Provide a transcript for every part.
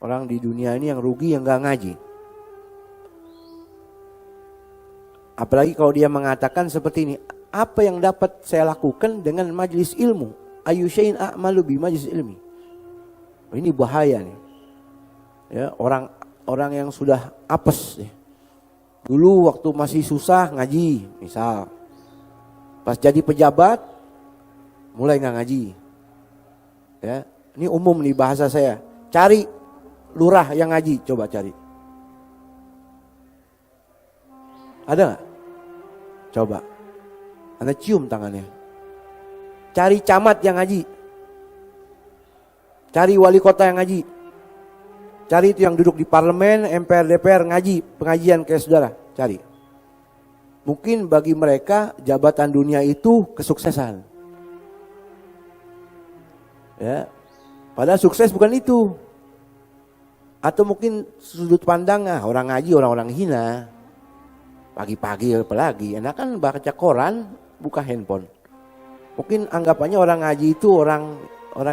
Orang di dunia ini yang rugi yang gak ngaji. Apalagi kalau dia mengatakan seperti ini, apa yang dapat saya lakukan dengan majlis ilmu? Ayu syai'in a'malu bi majlis ilmi. Ini bahaya nih. Ya, orang yang sudah apes nih. Dulu waktu masih susah ngaji, misal. Pas jadi pejabat mulai nggak ngaji. Ya, ini umum nih bahasa saya. Cari lurah yang ngaji, coba cari. Ada nggak? Coba. Anda cium tangannya. Cari camat yang ngaji. Cari wali kota yang ngaji. Cari itu yang duduk di parlemen, MPR, DPR ngaji, pengajian kayak saudara. Cari. Mungkin bagi mereka jabatan dunia itu kesuksesan. Ya. Padahal sukses bukan itu. Atau mungkin sudut pandang orang ngaji orang-orang hina. Pagi-pagi apalagi, enak kan baca koran, buka handphone. Mungkin anggapannya orang ngaji itu orang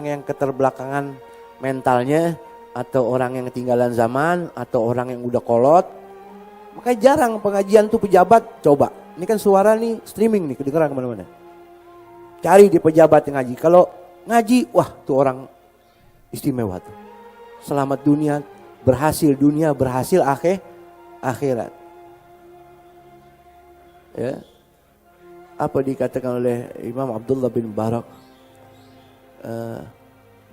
yang keterbelakangan mentalnya, atau orang yang ketinggalan zaman, atau orang yang udah kolot. Makanya jarang pengajian tuh pejabat. Coba, ini kan suara nih streaming nih, kedengeran kemana-mana. Cari di pejabat yang ngaji. Kalau ngaji, wah tuh orang istimewa tuh. Selamat dunia, berhasil akhirat. Ya, apa dikatakan oleh Imam Abdullah bin Barak,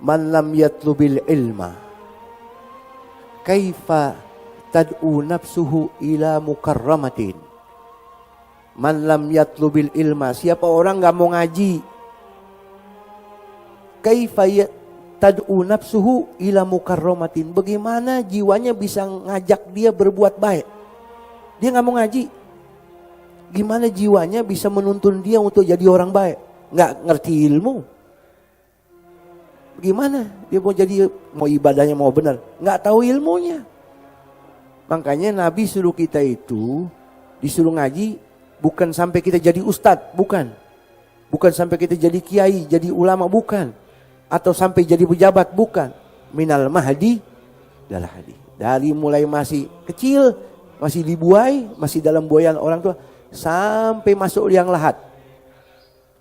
man lam yatlubil ilma kaifa tad'u nafsuhu ila mukarramatin. Man lam yatlubil ilma, siapa orang gak mau ngaji, kaifa tad'u nafsuhu ila mukarramatin, bagaimana jiwanya bisa ngajak dia berbuat baik. Dia gak mau ngaji, gimana jiwanya bisa menuntun dia untuk jadi orang baik? Nggak ngerti ilmu. Gimana dia mau ibadahnya mau benar? Nggak tahu ilmunya. Makanya Nabi suruh kita itu disuruh ngaji bukan sampai kita jadi ustadz, bukan. Bukan sampai kita jadi kiai, jadi ulama, bukan. Atau sampai jadi pejabat, bukan. Minal mahdi dalah hadi. Dari mulai masih kecil, masih dibuai, masih dalam buayan orang tua, sampai masuk liang lahat.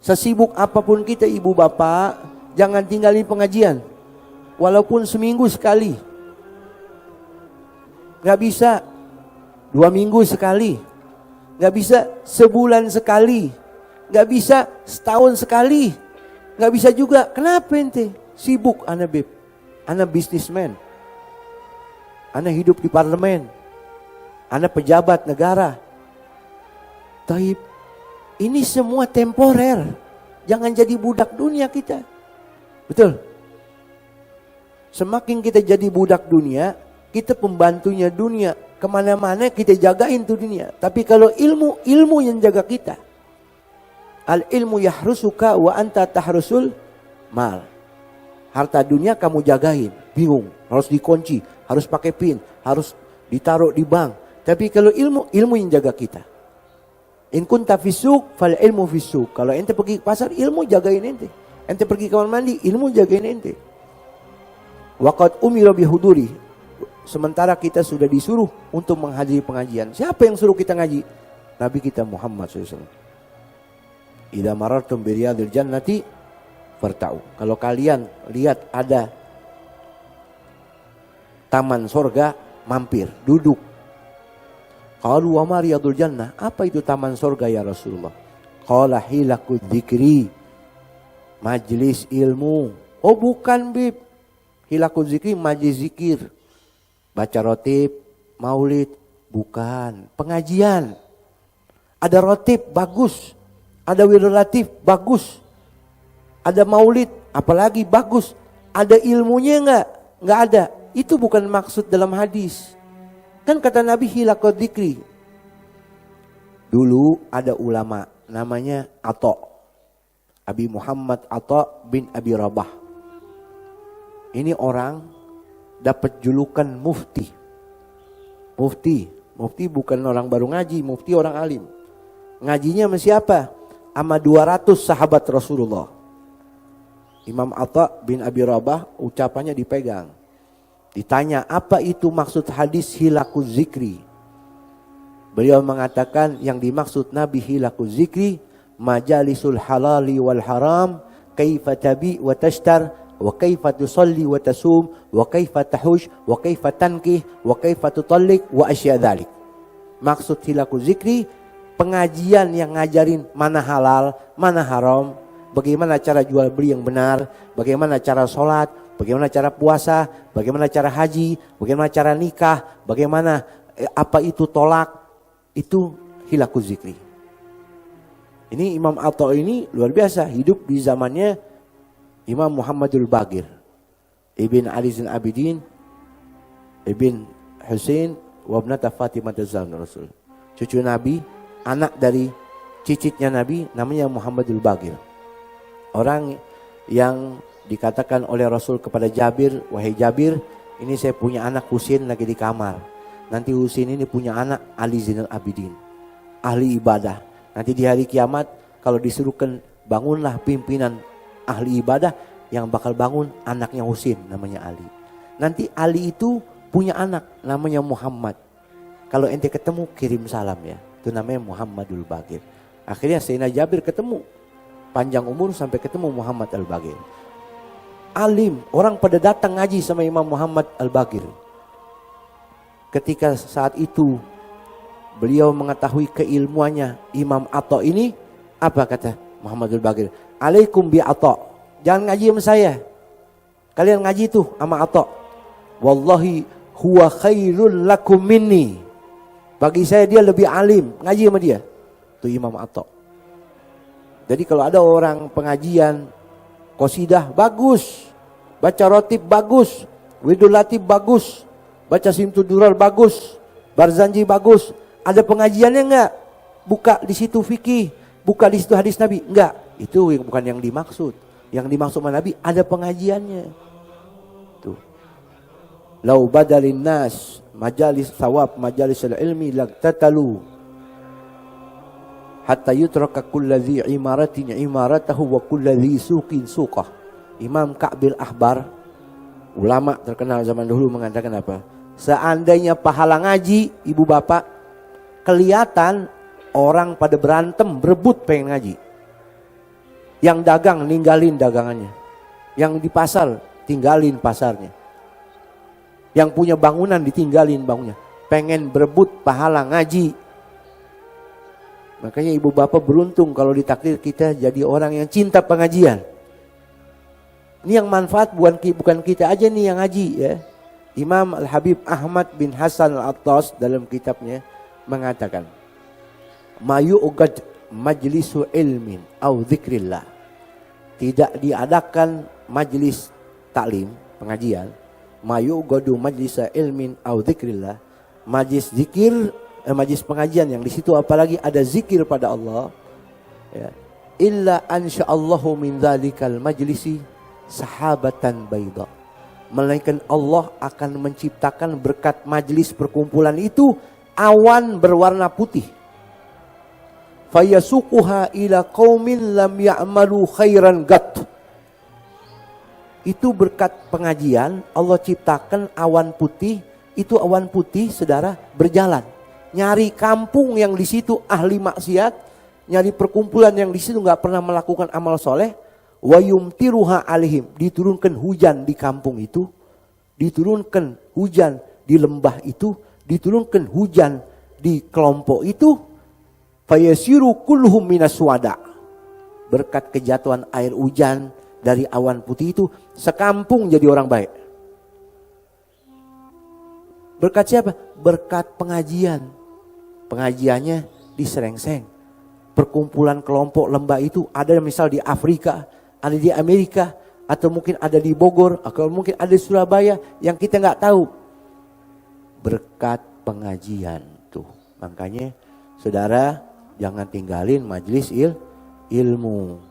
Sesibuk apapun kita ibu bapak, jangan tinggalin pengajian. Walaupun seminggu sekali. Gak bisa 2 minggu sekali. Gak bisa sebulan sekali. Gak bisa setahun sekali. Gak bisa juga. Kenapa ente? Sibuk ana beb. Ana bisnismen. Ana hidup di parlemen. Ana pejabat negara. Taib, ini semua temporer. Jangan jadi budak dunia kita. Betul? Semakin kita jadi budak dunia, kita pembantunya dunia. Kemana-mana kita jagain tuh dunia. Tapi kalau ilmu yang jaga kita. Al ilmu yahrusuka wa anta tahrusul mal. Harta dunia kamu jagain. Bingung, harus dikunci, harus pakai pin, harus ditaruh di bank. Tapi kalau ilmu yang jaga kita. In kunta fisuk fal ilmu fisuk. Kalau ente pergi ke pasar, ilmu jagain ente. Ente pergi ke kamar mandi, ilmu jagain ente. Waqad umira bihuduri. Sementara kita sudah disuruh untuk menghadiri pengajian. Siapa yang suruh kita ngaji? Nabi kita Muhammad SAW. Idza marartum bi riyadil jannati farta'u. Kalau kalian lihat ada taman sorga, mampir, duduk. Qalu wa ma riyadul jannah, apa itu taman surga ya Rasulullah? Qala hilaqud dzikri, majlis ilmu. Oh bukan bib, hilaqud dzikri majlis zikir, baca rotib, maulid, bukan. Pengajian, ada rotib bagus, ada wirulatif bagus, ada maulid apalagi bagus, ada ilmunya nggak ada. Itu bukan maksud dalam hadis. Kan kata Nabi hilaqad dzikri. Dulu ada ulama namanya Atha. Abi Muhammad Atha bin Abi Rabah. Ini orang dapat julukan mufti. Mufti bukan orang baru ngaji, mufti orang alim. Ngajinya sama siapa? Sama 200 sahabat Rasulullah. Imam Atha bin Abi Rabah ucapannya dipegang. Ditanya apa itu maksud hadis hilakuz zikri. Beliau mengatakan yang dimaksud Nabi hilakuz zikri majalisul halali wal haram, kaifa tabi wa tashtar, wa kaifa tusalli wa tasum, wa kaifa tahuj, wa kaifa tankih, wa kaifa tutallik, wa asya dhalik. Maksud hilakuz zikri, pengajian yang ngajarin mana halal, mana haram, bagaimana cara jual beli yang benar, bagaimana cara sholat, bagaimana cara puasa, bagaimana cara haji, bagaimana cara nikah, bagaimana apa itu tolak, itu hilakuz zikri. Ini Imam Atha ini luar biasa, hidup di zamannya Imam Muhammadul Baqir, Ibn Ali Zain Abidin, Ibn Husain, wabnata Fatimah Zahra Rasul. Cucu Nabi, anak dari cicitnya Nabi, namanya Muhammadul Baqir. Orang yang dikatakan oleh Rasul kepada Jabir, wahai Jabir, ini saya punya anak Husain lagi di kamar. Nanti Husain ini punya anak Ali Zainal Abidin, ahli ibadah. Nanti di hari kiamat kalau disuruhkan bangunlah pimpinan ahli ibadah, yang bakal bangun anaknya Husain namanya Ali. Nanti Ali itu punya anak namanya Muhammad. Kalau ente ketemu kirim salam ya. Itu namanya Muhammadul Baqir. Akhirnya Sayyidina Jabir ketemu. Panjang umur sampai ketemu Muhammad Al-Baqir. Alim, orang pada datang ngaji sama Imam Muhammad Al-Baqir. Ketika saat itu beliau mengetahui keilmuannya Imam Atha ini, apa kata Muhammad Al-Baqir? Alaikum bi Atha. Jangan ngaji sama saya. Kalian ngaji tuh sama Atha. Wallahi huwa khairul lakum minni. Bagi saya dia lebih alim, ngaji sama dia. Itu Imam Atha. Jadi kalau ada orang pengajian, qasidah bagus, baca rotib bagus, widul latif bagus, baca simtud durar bagus, barzanji bagus, ada pengajiannya enggak? Buka di situ fikih, buka di situ hadis Nabi, enggak. Itu bukan yang dimaksud. Yang dimaksud sama Nabi ada pengajiannya. Tuh. Lau badalin nas majalis thawab majalis ilmi laqtatalu hatta yutraka kulladzi imaratin imaratahu wa kulladzi suqin suqah. Imam Ka'bil Ahbar, ulama terkenal zaman dahulu, mengatakan apa? Seandainya pahala ngaji ibu bapak, kelihatan orang pada berantem berebut pengen ngaji. Yang dagang ninggalin dagangannya, yang di pasar tinggalin pasarnya, yang punya bangunan ditinggalin bangunnya, pengen berebut pahala ngaji. Makanya ibu bapak beruntung kalau ditakdir kita jadi orang yang cinta pengajian. Ini yang manfaat bukan kita aja nih yang ngaji ya. Imam Al-Habib Ahmad bin Hasan Al-Attas dalam kitabnya mengatakan, mayu'gad majlisu ilmin au dzikrillah. Tidak diadakan majlis taklim, pengajian, mayu'gadu majlisa ilmin au dzikrillah, majlis zikir, majlis pengajian yang di situ apalagi ada zikir pada Allah ya, illa ansya'allahu min dzalikal majlisi sahabatan baida, melainkan Allah akan menciptakan berkat majlis perkumpulan itu awan berwarna putih. Fayasuquha ila qaumin lam ya'malu khairan gat. Itu berkat pengajian Allah ciptakan awan putih. Itu awan putih saudara berjalan nyari kampung yang di situ ahli maksiat, nyari perkumpulan yang di situ nggak pernah melakukan amal soleh. Wa yumtiruha alaihim, diturunkan hujan di kampung itu, diturunkan hujan di lembah itu, diturunkan hujan di kelompok itu. Fayasiru kulluhum minas suwada. Berkat kejatuhan air hujan dari awan putih itu, sekampung jadi orang baik. Berkat siapa? Berkat pengajian. Pengajiannya di Serengseng. Perkumpulan kelompok lembah itu ada misal di Afrika, ada di Amerika, atau mungkin ada di Bogor, atau mungkin ada di Surabaya yang kita nggak tahu. Berkat pengajian tuh. Makanya saudara jangan tinggalin majelis ilmu.